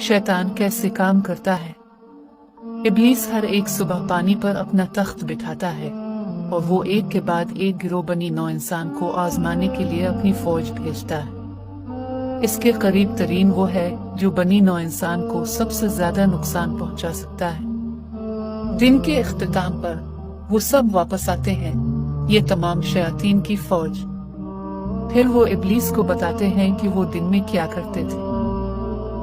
शैतान कैसे काम करता है। इब्लीस हर एक सुबह पानी पर अपना तख्त बिठाता है और वो एक के बाद एक गिरोह बनी नौ इंसान को आजमाने के लिए अपनी फौज भेजता है। इसके करीब तरीन वो है जो बनी नौ इंसान को सबसे ज्यादा नुकसान पहुंचा सकता है। दिन के इख्तिताम पर वो सब वापस आते हैं, ये तमाम शयातीन की फौज। फिर वो इब्लीस को बताते हैं कि वो दिन में क्या करते थे।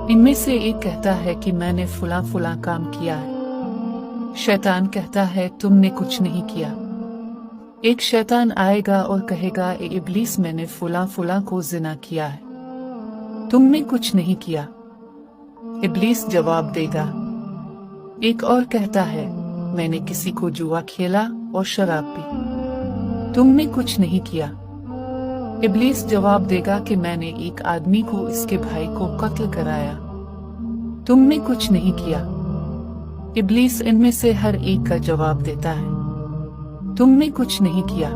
इनमें से एक कहता है कि मैंने फुला फुला काम किया है। शैतान कहता है तुमने कुछ नहीं किया। एक शैतान आएगा और कहेगा ए इब्लीस, मैंने फुला फुला को जिना किया है, तुमने कुछ नहीं किया। इब्लीस जवाब देगा। एक और कहता है मैंने किसी को जुआ खेला और शराब पी, तुमने कुछ नहीं किया। इब्लीस जवाब देगा कि मैंने एक आदमी को इसके भाई को कत्ल कराया, तुमने कुछ नहीं किया। इब्लीस इनमें से हर एक का जवाब देता है, तुमने कुछ नहीं किया।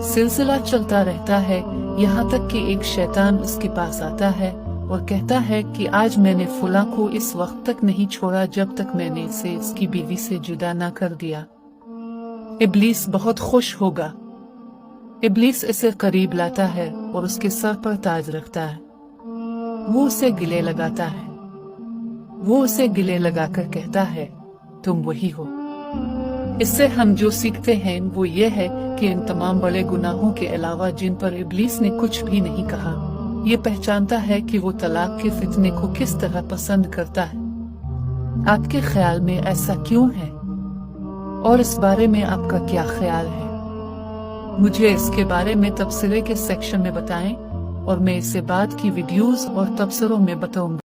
सिलसिला चलता रहता है, यहाँ तक कि एक शैतान उसके पास आता है और कहता है कि आज मैंने फुला को इस वक्त तक नहीं छोड़ा जब तक मैंने इसे इसकी बीवी से जुदा ना कर दिया। इब्लीस बहुत खुश होगा। इब्लीस इसे करीब लाता है और उसके सर पर ताज रखता है। वो उसे गिले लगाता है। वो उसे गिले लगाकर कहता है तुम वही हो। इससे हम जो सीखते हैं वो ये है कि इन तमाम बड़े गुनाहों के अलावा जिन पर इब्लीस ने कुछ भी नहीं कहा, ये पहचानता है कि वो तलाक के फितने को किस तरह पसंद करता है। आपके ख्याल में ऐसा क्यों है और इस बारे में आपका क्या ख्याल है? मुझे इसके बारे में तबसरे के सेक्शन में बताएं और मैं इसे बाद की वीडियोस और तबसरों में बताऊंगा।